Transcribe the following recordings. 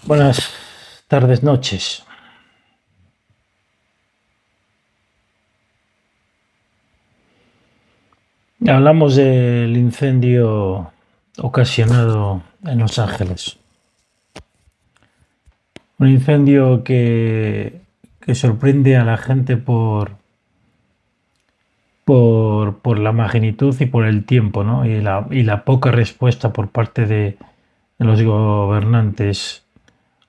Buenas tardes, noches. Hablamos del incendio ocasionado en Los Ángeles. Un incendio que sorprende a la gente por la magnitud y por el tiempo, ¿no? Y la poca respuesta por parte de los gobernantes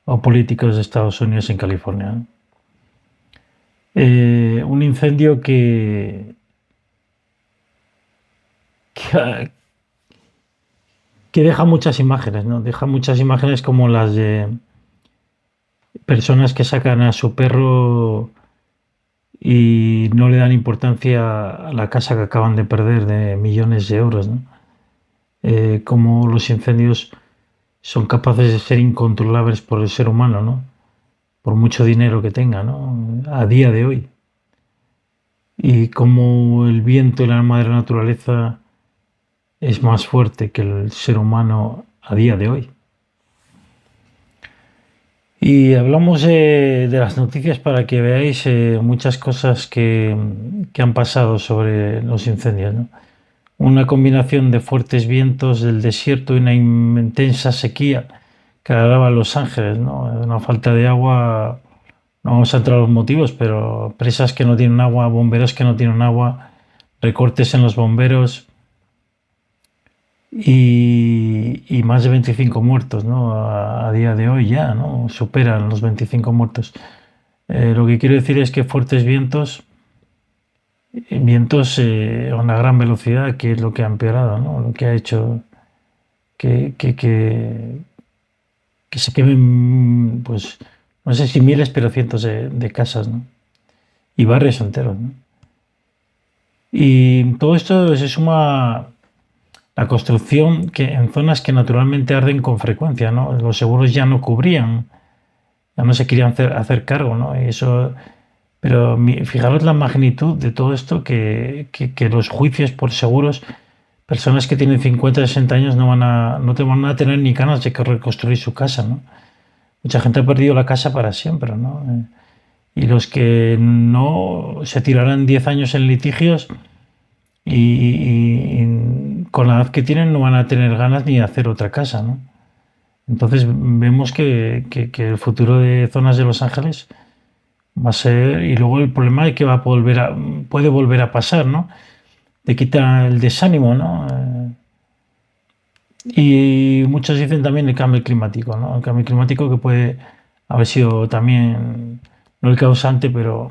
o políticos de Estados Unidos en California, ¿no? Un incendio que, que deja muchas imágenes, ¿no? Deja muchas imágenes como las de personas que sacan a su perro y no le dan importancia a la casa que acaban de perder de millones de euros, ¿no? Cómo los incendios son capaces de ser incontrolables por el ser humano, ¿no? Por mucho dinero que tenga, ¿no? A día de hoy. Y cómo el viento y la madre naturaleza es más fuerte que el ser humano a día de hoy. Y hablamos de las noticias para que veáis muchas cosas que han pasado sobre los incendios, ¿no? Una combinación de fuertes vientos del desierto y una intensa sequía que agravaba Los Ángeles, ¿no? Una falta de agua, no vamos a entrar a los motivos, pero presas que no tienen agua, bomberos que no tienen agua, recortes en los bomberos y más de 25 muertos, ¿no? A día de hoy ya, ¿no? Superan los 25 muertos. Lo que quiero decir es que fuertes vientos a una gran velocidad, que es lo que ha empeorado, ¿no? Lo que ha hecho que, que, que, que se quemen, pues, no sé si miles, pero cientos de casas, ¿no? Y barrios enteros, ¿no? Y todo esto se suma la construcción que en zonas que naturalmente arden con frecuencia, ¿no? Los seguros ya no cubrían, ya no se querían hacer cargo, ¿no? Y eso, pero fijaros la magnitud de todo esto, que los juicios por seguros, personas que tienen 50, 60 años no te van a tener ni ganas de que reconstruir su casa, ¿no? Mucha gente ha perdido la casa para siempre, ¿no? Y los que no se tirarán 10 años en litigios y con la edad que tienen no van a tener ganas ni de hacer otra casa, ¿no? Entonces vemos que el futuro de zonas de Los Ángeles va a ser, y luego el problema es que puede volver a pasar, ¿no? Te quita el desánimo, ¿no? Y muchos dicen también el cambio climático, ¿no? El cambio climático que puede haber sido también, no el causante, pero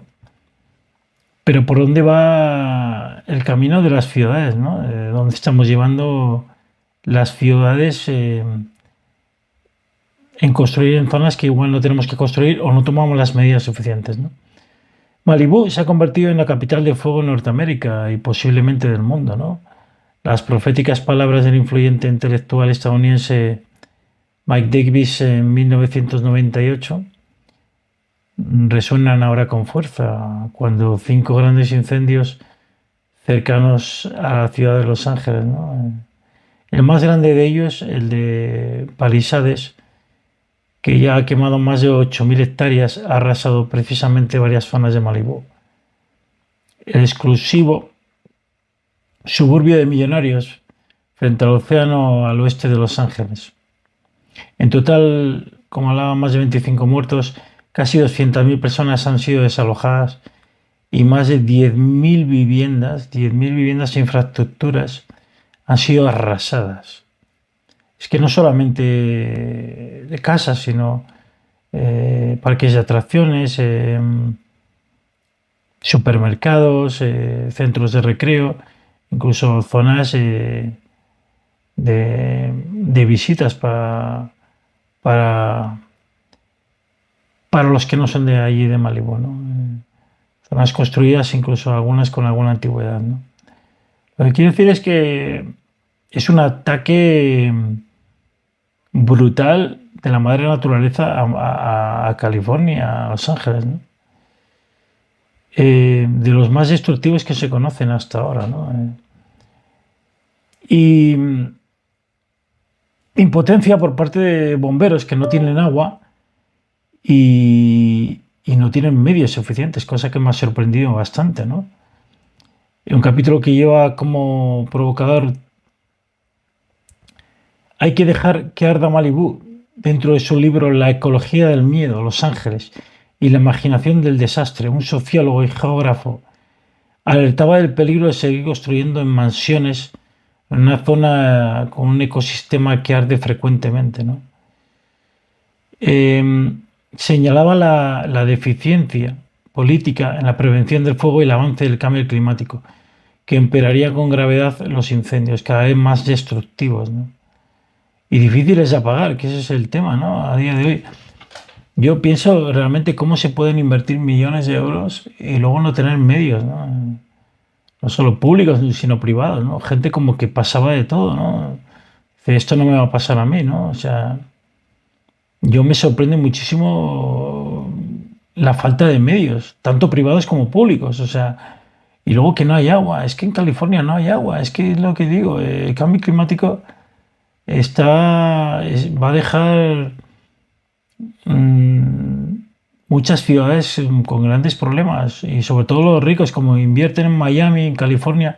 por dónde va el camino de las ciudades, ¿no? ¿Dónde estamos llevando las ciudades en construir en zonas que igual no tenemos que construir o no tomamos las medidas suficientes, ¿no? Malibú se ha convertido en la capital de fuego en Norteamérica y posiblemente del mundo, ¿no? Las proféticas palabras del influyente intelectual estadounidense Mike Davis en 1998 resuenan ahora con fuerza cuando 5 grandes incendios cercanos a la ciudad de Los Ángeles, ¿no? El más grande de ellos, el de Palisades, que ya ha quemado más de 8.000 hectáreas, ha arrasado precisamente varias zonas de Malibú. El exclusivo suburbio de millonarios frente al océano al oeste de Los Ángeles. En total, como hablaba, más de 25 muertos, casi 200.000 personas han sido desalojadas y más de 10.000 viviendas e infraestructuras han sido arrasadas. Es que no solamente de casas, sino parques de atracciones, supermercados, centros de recreo, incluso zonas de visitas para, para los que no son de allí de Malibu, ¿no? Zonas construidas, incluso algunas con alguna antigüedad, ¿no? Lo que quiero decir es que es un ataque brutal de la madre naturaleza a California, a Los Ángeles, ¿no? De los más destructivos que se conocen hasta ahora, ¿no? Y impotencia por parte de bomberos que no tienen agua y no tienen medios suficientes, cosa que me ha sorprendido bastante, ¿no? Un capítulo que lleva como provocador: hay que dejar que arda Malibú, dentro de su libro La ecología del miedo, Los Ángeles y la imaginación del desastre. Un sociólogo y geógrafo alertaba del peligro de seguir construyendo en mansiones en una zona con un ecosistema que arde frecuentemente, ¿no? Eh, Señalaba la deficiencia política en la prevención del fuego y el avance del cambio climático, que empeoraría con gravedad los incendios, cada vez más destructivos, ¿no? Y difíciles de apagar, que ese es el tema, ¿no? A día de hoy. Yo pienso realmente cómo se pueden invertir millones de euros y luego no tener medios, ¿no? No solo públicos, sino privados, ¿no? Gente como que pasaba de todo, ¿no? Dice, esto no me va a pasar a mí, ¿no? O sea, yo me sorprende muchísimo la falta de medios, tanto privados como públicos, o sea, y luego que no hay agua, es que en California no hay agua, es que es lo que digo, el cambio climático va a dejar mm, muchas ciudades con grandes problemas y sobre todo los ricos, como invierten en Miami, en California,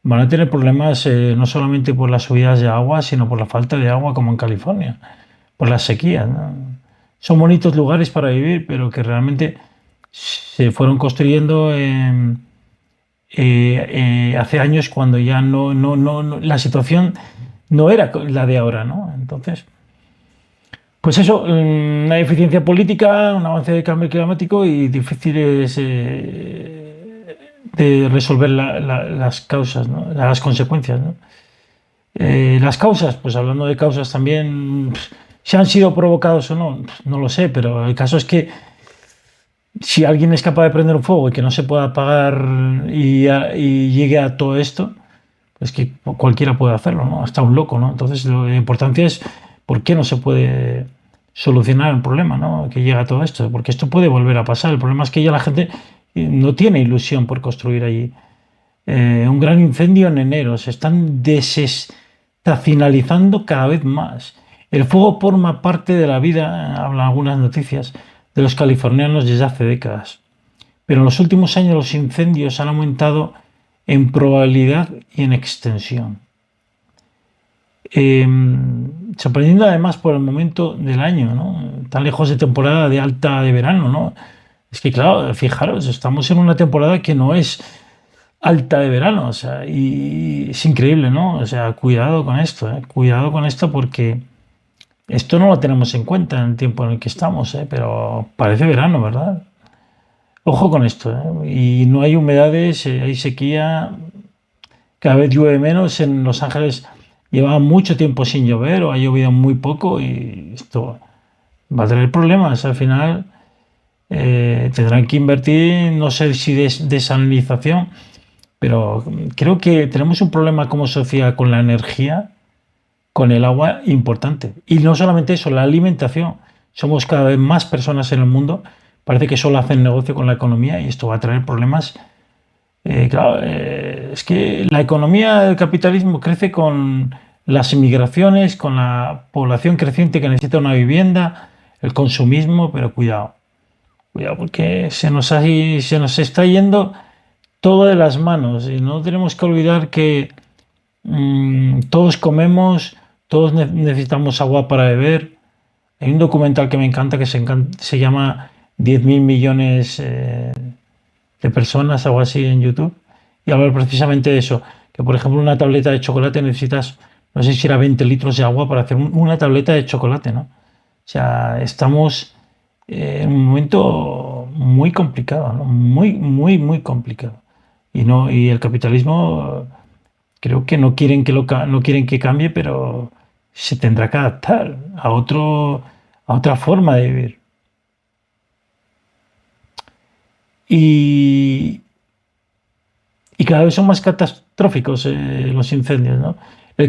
van a tener problemas no solamente por las subidas de agua, sino por la falta de agua como en California, por las sequías, ¿no? Son bonitos lugares para vivir, pero que realmente se fueron construyendo hace años cuando ya la situación no era la de ahora, ¿no? Entonces, pues eso, una deficiencia política, un avance de cambio climático y difíciles de resolver las causas, ¿no? Las consecuencias, ¿no? Las causas, pues hablando de causas también, si han sido provocados o no, no lo sé, pero el caso es que si alguien es capaz de prender un fuego y que no se pueda apagar y llegue a todo esto, pues que cualquiera puede hacerlo, ¿no? Hasta un loco, ¿no? Entonces, la importancia es por qué no se puede solucionar el problema, ¿no? Que llega a todo esto, porque esto puede volver a pasar. El problema es que ya la gente no tiene ilusión por construir allí. Un gran incendio en enero, se están desestacionalizando cada vez más. El fuego forma parte de la vida, hablan algunas noticias, de los californianos desde hace décadas. Pero en los últimos años los incendios han aumentado en probabilidad y en extensión. Sorprendiendo además por el momento del año, ¿no? Tan lejos de temporada de alta de verano, ¿no? Es que claro, fijaros, estamos en una temporada que no es alta de verano, o sea, y es increíble, ¿no? O sea, cuidado con esto, cuidado con esto porque esto no lo tenemos en cuenta en el tiempo en el que estamos, pero parece verano, ¿verdad? Ojo con esto, y no hay humedades, hay sequía, cada vez llueve menos. En Los Ángeles lleva mucho tiempo sin llover o ha llovido muy poco y esto va a tener problemas. Al final tendrán que invertir, no sé si desalinización, pero creo que tenemos un problema como sociedad con la energía, con el agua importante. Y no solamente eso, la alimentación. Somos cada vez más personas en el mundo. Parece que solo hacen negocio con la economía y esto va a traer problemas. Claro, es que la economía del capitalismo crece con las inmigraciones, con la población creciente que necesita una vivienda, el consumismo, pero cuidado, cuidado porque se nos está yendo todo de las manos y no tenemos que olvidar que todos comemos, todos necesitamos agua para beber. Hay un documental que me encanta que se llama 10.000 millones de personas, algo así en YouTube, y habla precisamente de eso, que por ejemplo una tableta de chocolate necesitas, no sé si era 20 litros de agua para hacer una tableta de chocolate, ¿no? O sea, estamos en un momento muy complicado, ¿no? Muy, muy, muy complicado. Y el capitalismo creo que no quieren que cambie, pero se tendrá que adaptar a otra forma de vivir. Y, y cada vez son más catastróficos los incendios, ¿no? El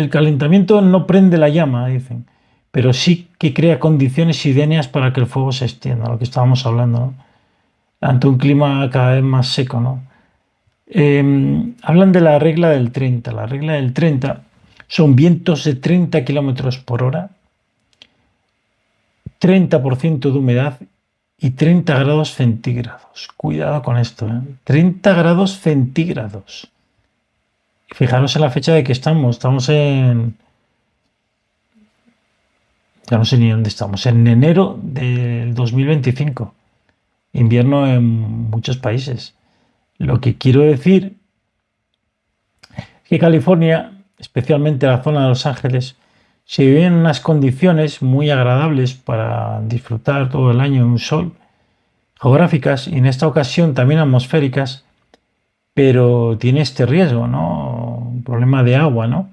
calentamiento no prende la llama, dicen, pero sí que crea condiciones idóneas para que el fuego se extienda, lo que estábamos hablando, ¿no? Ante un clima cada vez más seco, ¿no? Hablan de la regla del 30. La regla del 30 son vientos de 30 kilómetros por hora 30% de humedad y 30 grados centígrados. Cuidado con esto, ¿eh? 30 grados centígrados. Fijaros en la fecha de que estamos. Estamos en... Ya no sé ni dónde estamos. En enero del 2025. Invierno en muchos países. Lo que quiero decir es que California, especialmente la zona de Los Ángeles, se vive en unas condiciones muy agradables para disfrutar todo el año de un sol, geográficas y en esta ocasión también atmosféricas, pero tiene este riesgo, ¿no? Un problema de agua, ¿no?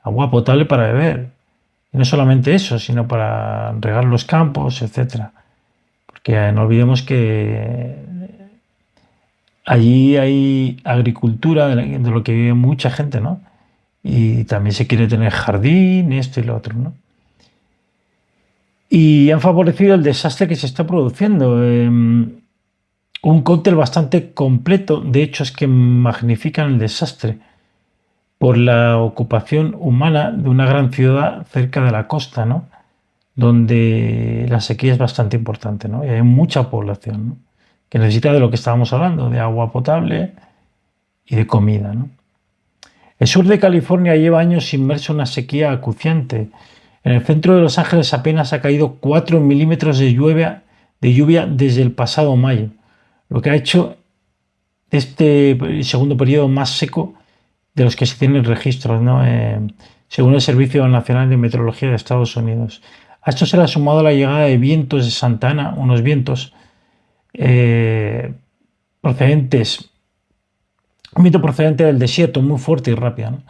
Agua potable para beber. Y no solamente eso, sino para regar los campos, etcétera. Porque no olvidemos que allí hay agricultura de lo que vive mucha gente, ¿no? Y también se quiere tener jardín, esto y lo otro, ¿no? Y han favorecido el desastre que se está produciendo. Un cóctel bastante completo de hechos que magnifican el desastre por la ocupación humana de una gran ciudad cerca de la costa, ¿no? Donde la sequía es bastante importante, ¿no? Y hay mucha población, ¿no? Que necesita de lo que estábamos hablando, de agua potable y de comida, ¿no? El sur de California lleva años inmerso en una sequía acuciante. En el centro de Los Ángeles apenas ha caído 4 milímetros de lluvia desde el pasado mayo, lo que ha hecho este segundo periodo más seco de los que se tienen registros, ¿no? Según el Servicio Nacional de Meteorología de Estados Unidos. A esto se le ha sumado la llegada de vientos de Santa Ana, unos vientos procedentes, un viento procedente del desierto muy fuerte y rápido, ¿no?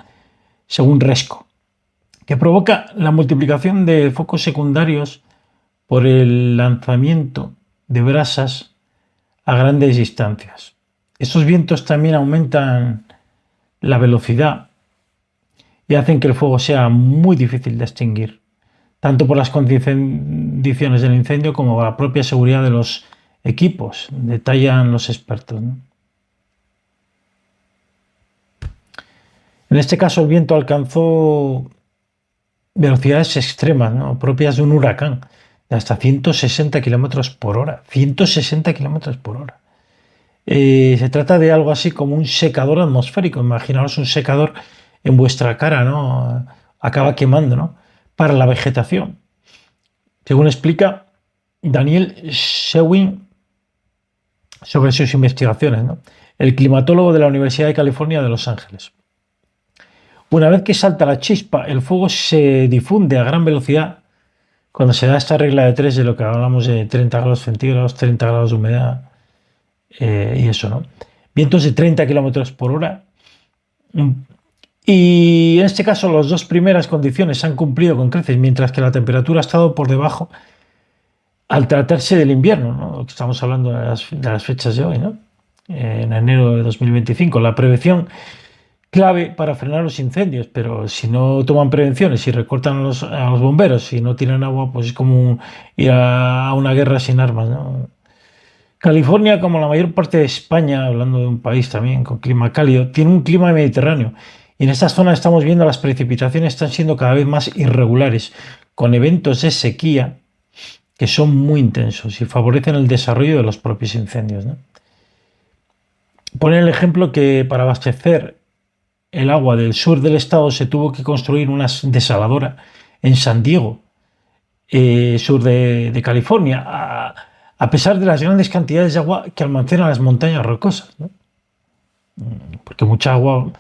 Según Resco, que provoca la multiplicación de focos secundarios por el lanzamiento de brasas a grandes distancias. Estos vientos también aumentan la velocidad y hacen que el fuego sea muy difícil de extinguir, tanto por las condiciones del incendio como por la propia seguridad de los equipos, detallan los expertos, ¿no? En este caso el viento alcanzó velocidades extremas, ¿no? Propias de un huracán, de hasta 160 kilómetros por hora. 160 kilómetros por hora. Se trata de algo así como un secador atmosférico. Imaginaos un secador en vuestra cara, ¿no? Acaba quemando, ¿no? Para la vegetación. Según explica Daniel Shewin sobre sus investigaciones, ¿no? El climatólogo de la Universidad de California de Los Ángeles. Una vez que salta la chispa, el fuego se difunde a gran velocidad cuando se da esta regla de 3 de lo que hablamos de 30 grados centígrados, 30 grados de humedad y eso, ¿no? Vientos de 30 kilómetros por hora. Y en este caso las dos primeras condiciones se han cumplido con creces, mientras que la temperatura ha estado por debajo al tratarse del invierno, ¿no? Estamos hablando de las fechas de hoy, ¿no? En enero de 2025. La prevención clave para frenar los incendios, pero si no toman prevenciones, si recortan a los bomberos, si no tienen agua, pues es como ir a una guerra sin armas, ¿no? California, como la mayor parte de España, hablando de un país también con clima cálido, tiene un clima mediterráneo. Y en estas zonas estamos viendo las precipitaciones están siendo cada vez más irregulares, con eventos de sequía que son muy intensos y favorecen el desarrollo de los propios incendios, ¿no? Pone el ejemplo que para abastecer el agua del sur del estado se tuvo que construir una desaladora en San Diego, sur de California, a pesar de las grandes cantidades de agua que almacenan las montañas rocosas, ¿no? Porque mucha agua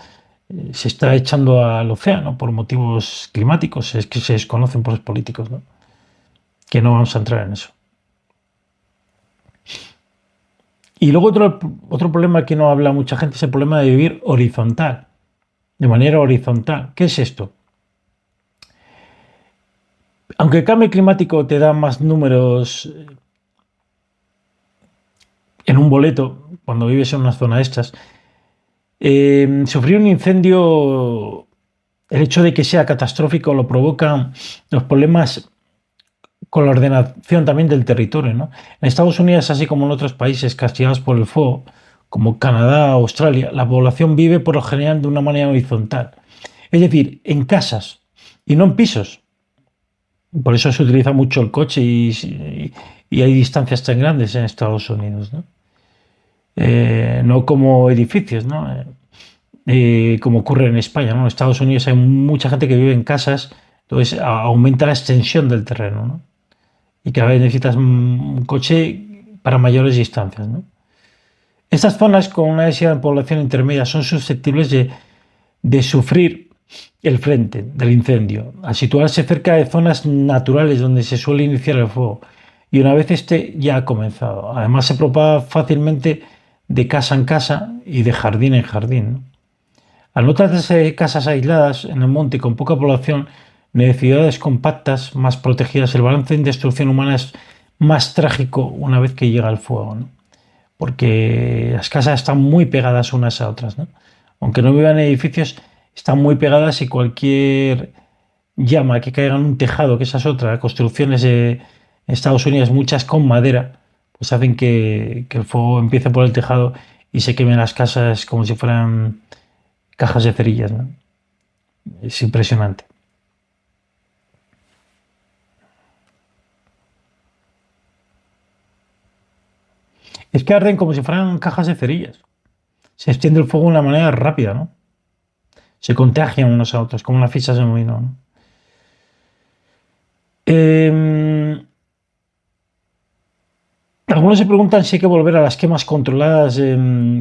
se está echando al océano por motivos climáticos, es que se desconocen por los políticos, ¿no? Que no vamos a entrar en eso. Y luego otro problema que no habla mucha gente es el problema de vivir horizontal, de manera horizontal. ¿Qué es esto? Aunque el cambio climático te da más números en un boleto, cuando vives en una zona de estas, sufrir un incendio, el hecho de que sea catastrófico lo provocan los problemas con la ordenación también del territorio, ¿no? En Estados Unidos, así como en otros países castigados por el fuego, como Canadá, Australia, la población vive por lo general de una manera horizontal. Es decir, en casas y no en pisos. Por eso se utiliza mucho el coche y hay distancias tan grandes en Estados Unidos, ¿no? No como edificios, ¿no? Como ocurre en España, ¿no? En Estados Unidos hay mucha gente que vive en casas, entonces aumenta la extensión del terreno, ¿no? Y cada vez necesitas un coche para mayores distancias, ¿no? Estas zonas con una densidad de población intermedia son susceptibles de sufrir el frente del incendio, al situarse cerca de zonas naturales donde se suele iniciar el fuego y una vez este ya ha comenzado. Además se propaga fácilmente de casa en casa y de jardín en jardín, ¿no? Al no tratarse de casas aisladas en el monte con poca población, ni de ciudades compactas más protegidas, el balance de destrucción humana es más trágico una vez que llega el fuego, ¿no? Porque las casas están muy pegadas unas a otras, ¿no? Aunque no vivan en edificios, están muy pegadas y cualquier llama que caiga en un tejado, que esa es otra, construcciones de Estados Unidos, muchas con madera, pues hacen que el fuego empiece por el tejado y se quemen las casas como si fueran cajas de cerillas, ¿no? Es impresionante. Es que arden como si fueran cajas de cerillas. Se extiende el fuego de una manera rápida, ¿no? Se contagian unos a otros, como las fichas de molino, ¿no? Eh, Algunos se preguntan si hay que volver a las quemas controladas,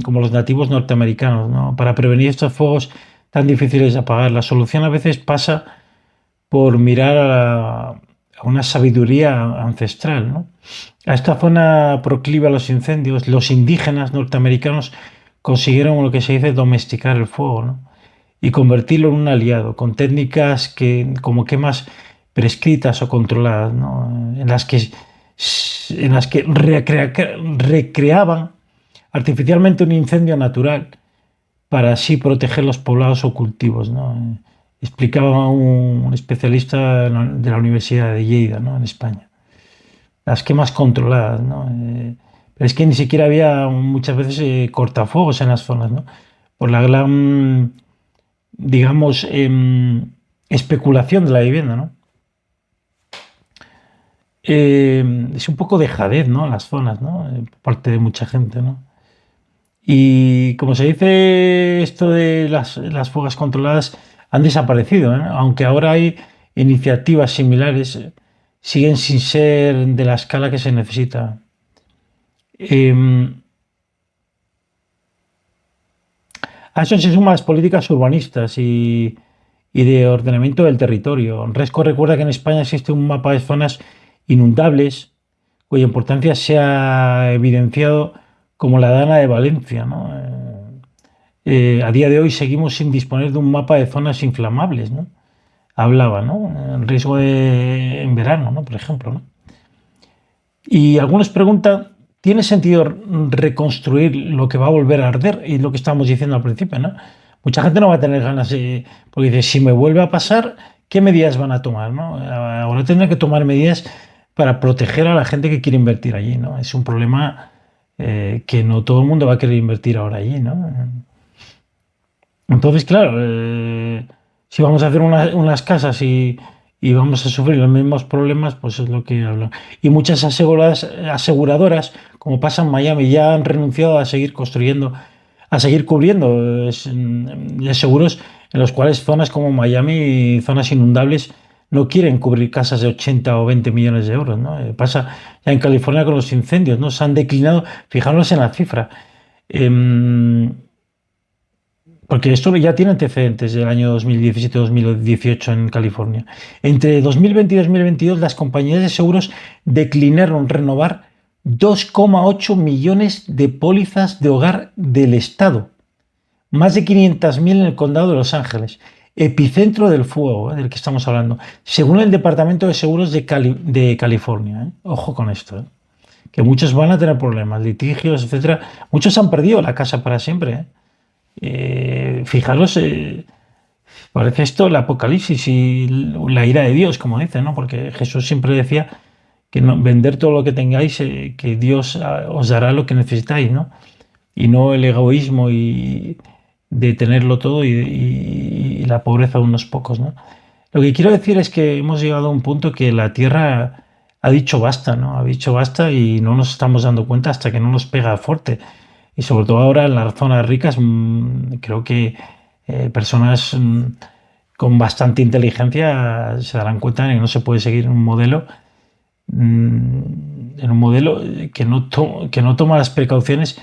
como los nativos norteamericanos, ¿no? Para prevenir estos fuegos tan difíciles de apagar. La solución a veces pasa por mirar a una sabiduría ancestral, ¿no? A esta zona proclive a los incendios, los indígenas norteamericanos consiguieron lo que se dice domesticar el fuego, ¿no? Y convertirlo en un aliado, con técnicas como quemas prescritas o controladas, ¿no? En las que recreaban artificialmente un incendio natural para así proteger los poblados o cultivos, ¿no? Explicaba un especialista de la Universidad de Lleida, ¿no? En España. Las quemas controladas, ¿no? Pero es que ni siquiera había muchas veces cortafuegos en las zonas, ¿no? Por la gran, digamos, especulación de la vivienda, ¿no? Es un poco dejadez, ¿no? En las zonas, ¿no? Por parte de mucha gente, ¿no? Y como se dice, esto de las fugas controladas han desaparecido, ¿eh? Aunque ahora hay iniciativas similares, siguen sin ser de la escala que se necesita. Eh, a eso se suman las políticas urbanistas y de ordenamiento del territorio. Resco recuerda que en España existe un mapa de zonas inundables cuya importancia se ha evidenciado como la Dana de Valencia, ¿no? A día de hoy seguimos sin disponer de un mapa de zonas inflamables, ¿no? Hablaba, ¿no? En riesgo en verano, ¿no? Por ejemplo, ¿no? Y algunos preguntan, ¿tiene sentido reconstruir lo que va a volver a arder? Y lo que estábamos diciendo al principio, ¿no? Mucha gente no va a tener ganas de, porque dice, si me vuelve a pasar, ¿qué medidas van a tomar, no? Ahora tendrán que tomar medidas para proteger a la gente que quiere invertir allí, ¿no? Es un problema que no todo el mundo va a querer invertir ahora allí, ¿no? Entonces, claro, si vamos a hacer unas casas y vamos a sufrir los mismos problemas, pues es lo que hablan. Y muchas aseguradoras, como pasa en Miami, ya han renunciado a seguir construyendo, a seguir cubriendo seguros en los cuales zonas como Miami, zonas inundables, no quieren cubrir casas de 80 o 20 millones de euros, ¿no? Pasa ya en California con los incendios, ¿no? Se han declinado, fijaros en la cifra. Em, Porque esto ya tiene antecedentes del año 2017-2018 en California. Entre 2020 y 2022, las compañías de seguros declinaron renovar 2,8 millones de pólizas de hogar del Estado. Más de 500.000 en el condado de Los Ángeles, epicentro del fuego, del que estamos hablando, según el Departamento de Seguros de California. Ojo con esto, que muchos van a tener problemas, litigios, etcétera. Muchos han perdido la casa para siempre. Fijaros, parece esto el apocalipsis y la ira de Dios, como dicen, ¿no? Porque Jesús siempre decía que no, vender todo lo que tengáis, que Dios os dará lo que necesitáis, ¿no? Y no el egoísmo y de tenerlo todo y la pobreza de unos pocos, ¿no? Lo que quiero decir es que hemos llegado a un punto que la Tierra ha dicho basta, ¿no? Ha dicho basta y no nos estamos dando cuenta hasta que no nos pega fuerte. Y sobre todo ahora en las zonas ricas, creo que personas con bastante inteligencia se darán cuenta de que no se puede seguir en un modelo que no toma las precauciones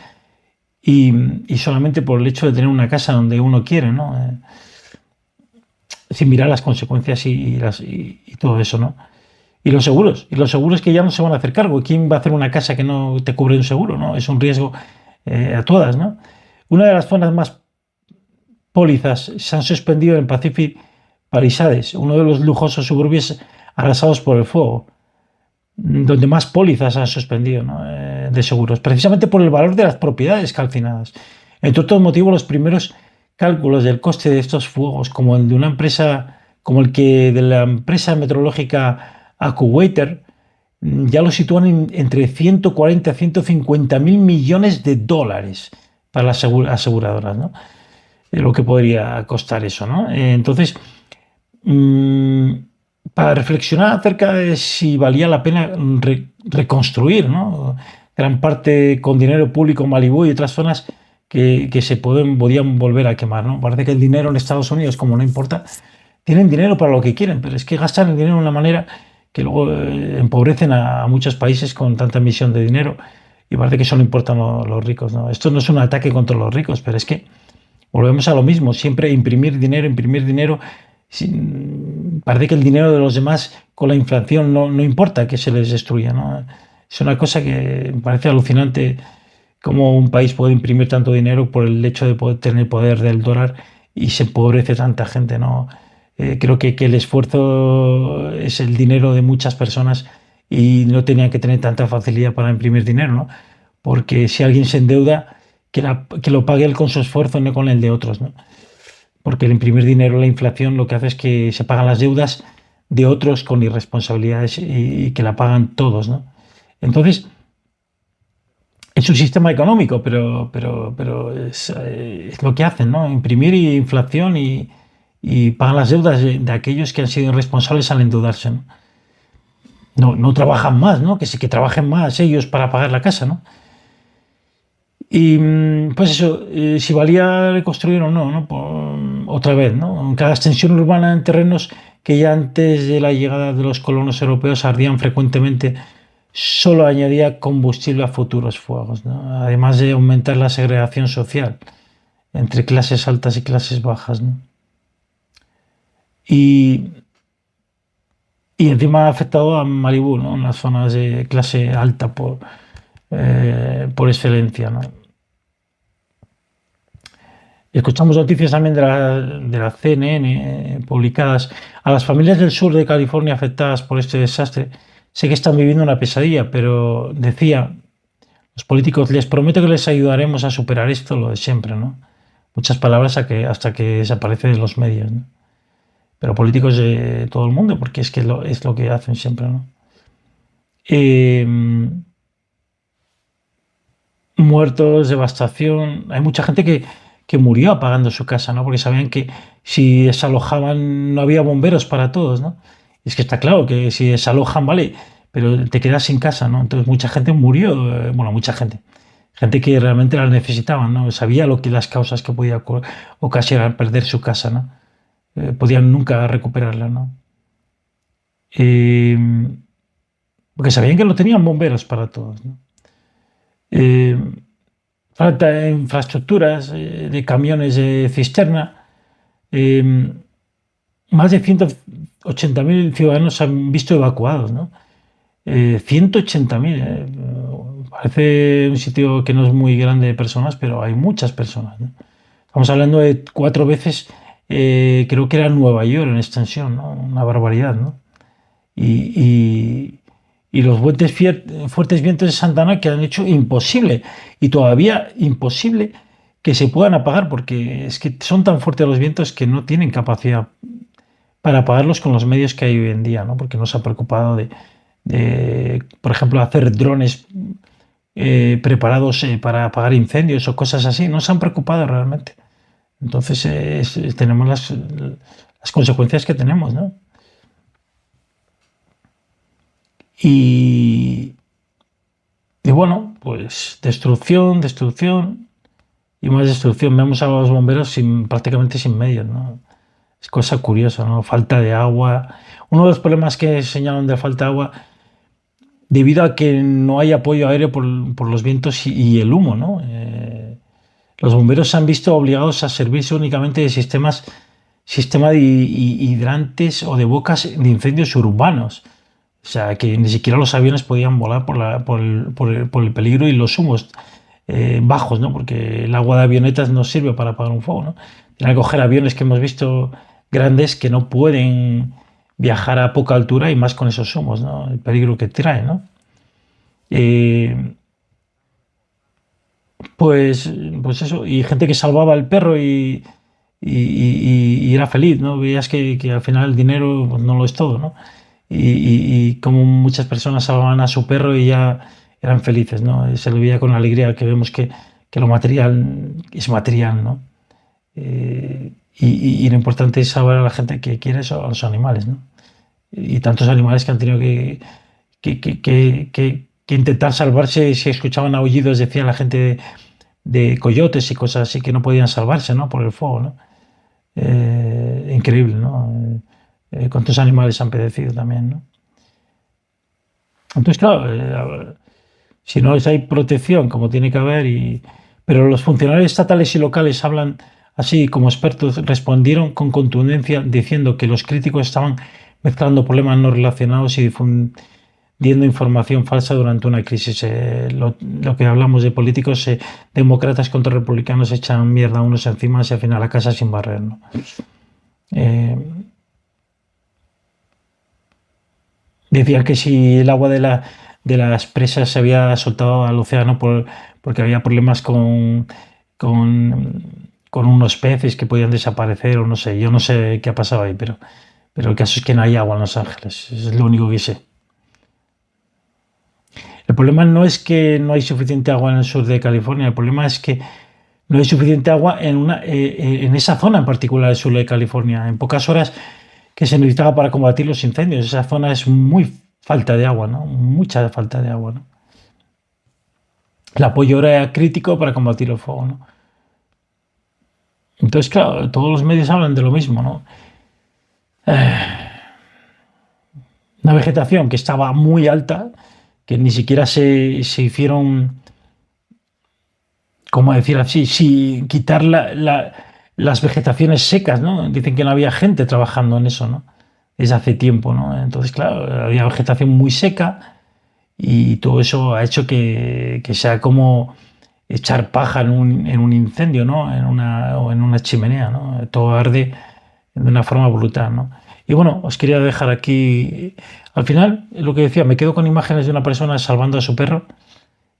y solamente por el hecho de tener una casa donde uno quiere, ¿no? Sin mirar las consecuencias y todo eso, ¿no? Y los seguros que ya no se van a hacer cargo. ¿Quién va a hacer una casa que no te cubre un seguro, no? Es un riesgo a todas, ¿no? Una de las zonas más pólizas se han suspendido en Pacific Palisades, uno de los lujosos suburbios arrasados por el fuego, donde más pólizas se han suspendido, ¿no? De seguros, precisamente por el valor de las propiedades calcinadas. Entre otros motivos, los primeros cálculos del coste de estos fuegos, como el de una empresa, como el que de la empresa meteorológica AccuWeather, ya lo sitúan entre 140 a 150 mil millones de dólares para las aseguradoras, ¿no? Lo que podría costar eso, ¿no? Entonces, mmm, para reflexionar acerca de si valía la pena reconstruir, ¿no? Gran parte con dinero público Malibú y otras zonas que se podían volver a quemar, ¿no? Parece que el dinero en Estados Unidos, como no importa, tienen dinero para lo que quieren, pero es que gastan el dinero de una manera que luego empobrecen a muchos países con tanta emisión de dinero y parece que solo importan los ricos, ¿no? Esto no es un ataque contra los ricos, pero es que volvemos a lo mismo, siempre imprimir dinero. Parece que el dinero de los demás con la inflación no importa que se les destruya, ¿no? Es una cosa que me parece alucinante cómo un país puede imprimir tanto dinero por el hecho de poder tener el poder del dólar y se empobrece tanta gente, ¿no? Creo que el esfuerzo es el dinero de muchas personas y no tenían que tener tanta facilidad para imprimir dinero, ¿no? Porque si alguien se endeuda, que lo pague él con su esfuerzo, no con el de otros, ¿no? Porque el imprimir dinero, la inflación, lo que hace es que se pagan las deudas de otros con irresponsabilidades y que la pagan todos, ¿no? Entonces, es un sistema económico, pero es lo que hacen, ¿no? Imprimir inflación y pagan las deudas de aquellos que han sido irresponsables al endeudarse, ¿no? No trabajan más, ¿no? Que trabajen más ellos para pagar la casa, ¿no? Y pues eso, si valía reconstruir o no, ¿no? Otra vez, ¿no? Cada extensión urbana en terrenos que ya antes de la llegada de los colonos europeos ardían frecuentemente, solo añadía combustible a futuros fuegos, ¿no? Además de aumentar la segregación social entre clases altas y clases bajas, ¿no? Y, y encima ha afectado a Malibú, ¿no? Unas zonas de clase alta por excelencia, ¿no? Escuchamos noticias también de la CNN publicadas. A las familias del sur de California afectadas por este desastre, sé que están viviendo una pesadilla, pero decía, los políticos les prometo que les ayudaremos a superar esto, lo de siempre, ¿no? Muchas palabras hasta que desaparece de los medios, ¿no? Pero políticos de todo el mundo, porque es que es lo que hacen siempre, ¿no? Eh, Muertos, devastación. Hay mucha gente que murió apagando su casa, ¿no? Porque sabían que si desalojaban no había bomberos para todos, ¿no? Y es que está claro que si desalojan, vale, pero te quedas sin casa, ¿no? Entonces mucha gente murió, bueno, mucha gente. Gente que realmente la necesitaban, ¿no? Sabía las causas que podía ocasionar perder su casa, ¿no? Podían nunca recuperarla, ¿no? Eh, Porque sabían que no tenían bomberos para todos, ¿no? Eh, Falta de infraestructuras, de camiones de cisterna. Eh, Más de 180.000 ciudadanos se han visto evacuados, ¿no? 180.000. Parece un sitio que no es muy grande de personas, pero hay muchas personas, ¿no? Estamos hablando de 4 veces, creo que era Nueva York en extensión, ¿no? Una barbaridad, ¿no? Y, y los fuertes vientos de Santana que han hecho imposible y todavía imposible que se puedan apagar porque es que son tan fuertes los vientos que no tienen capacidad para apagarlos con los medios que hay hoy en día, ¿no? Porque no se ha preocupado por ejemplo, hacer drones preparados para apagar incendios o cosas así. No se han preocupado realmente. Entonces tenemos las consecuencias que tenemos, ¿no? Y, y bueno, pues destrucción, destrucción y más destrucción. Vemos a los bomberos prácticamente sin medios, ¿no? Es cosa curiosa, ¿no? Falta de agua. Uno de los problemas que señalan de falta de agua, debido a que no hay apoyo aéreo por los vientos y el humo, ¿no? Los bomberos se han visto obligados a servirse únicamente de sistema de hidrantes o de bocas de incendios urbanos. O sea, que ni siquiera los aviones podían volar por el peligro y los humos bajos, ¿no? Porque el agua de avionetas no sirve para apagar un fuego, ¿no? Tienen que coger aviones que hemos visto grandes que no pueden viajar a poca altura y más con esos humos, ¿no? El peligro que trae, ¿no? Eh, pues, pues eso, y gente que salvaba al perro y era feliz, ¿no? Veías que al final el dinero pues, no lo es todo, ¿no? Y como muchas personas salvaban a su perro y ya eran felices, ¿no? Y se lo veía con alegría, que vemos que lo material es material, ¿no? Y lo importante es salvar a la gente que quiere eso, a los animales, ¿no? Y tantos animales que han tenido que intentar salvarse si escuchaban aullidos, decía la gente de coyotes y cosas así que no podían salvarse, ¿no? Por el fuego, ¿no? Increíble, ¿no? Cuántos animales han padecido también, ¿no? Entonces, claro, si no hay protección como tiene que haber, pero los funcionarios estatales y locales hablan así como expertos, respondieron con contundencia diciendo que los críticos estaban mezclando problemas no relacionados y difundiendo información falsa durante una crisis. Lo que hablamos de políticos, demócratas contra republicanos echan mierda unos encima y al final a casa sin barrer, ¿no? Eh, Decían que si el agua de las presas se había soltado al océano porque había problemas con, con unos peces que podían desaparecer o no sé, yo no sé qué ha pasado ahí, pero el caso es que no hay agua en Los Ángeles, es lo único que sé. El problema no es que no hay suficiente agua en el sur de California, el problema es que no hay suficiente agua en esa zona en particular del sur de California. En pocas horas que se necesitaba para combatir los incendios. Esa zona es muy falta de agua, ¿no? Mucha falta de agua, ¿no? El apoyo era crítico para combatir el fuego, ¿no? Entonces, claro, todos los medios hablan de lo mismo, ¿no? Una vegetación que estaba muy alta, que ni siquiera se hicieron, ¿cómo decir así? Si quitar las vegetaciones secas, ¿no? Dicen que no había gente trabajando en eso, ¿no? Desde hace tiempo, ¿no? Entonces, claro, había vegetación muy seca y todo eso ha hecho que sea como echar paja en un incendio, ¿no? O en una chimenea, ¿no? Todo arde de una forma brutal, ¿no? Y bueno, os quería dejar aquí, al final, lo que decía, me quedo con imágenes de una persona salvando a su perro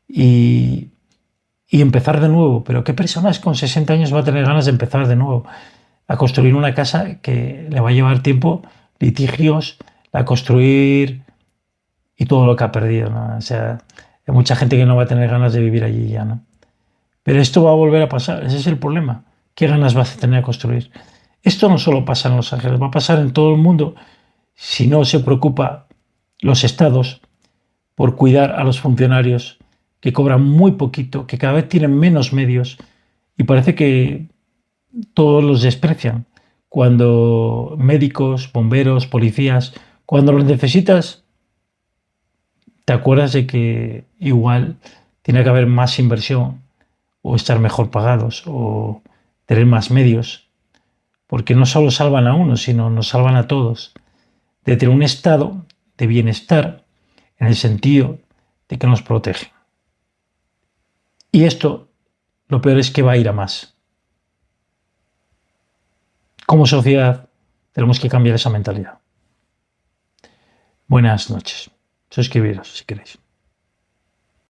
y, y empezar de nuevo. Pero ¿qué personas con 60 años va a tener ganas de empezar de nuevo? A construir una casa que le va a llevar tiempo, litigios, a construir y todo lo que ha perdido, ¿no? O sea, hay mucha gente que no va a tener ganas de vivir allí ya, ¿no? Pero esto va a volver a pasar, ese es el problema. ¿Qué ganas vas a tener a construir? Esto no solo pasa en Los Ángeles, va a pasar en todo el mundo si no se preocupa los estados por cuidar a los funcionarios que cobran muy poquito, que cada vez tienen menos medios y parece que todos los desprecian. Cuando médicos, bomberos, policías, cuando los necesitas, te acuerdas de que igual tiene que haber más inversión o estar mejor pagados o tener más medios, porque no solo salvan a uno, sino nos salvan a todos. De tener un estado de bienestar en el sentido de que nos protege. Y esto, lo peor es que va a ir a más. Como sociedad, tenemos que cambiar esa mentalidad. Buenas noches. Suscribiros si queréis.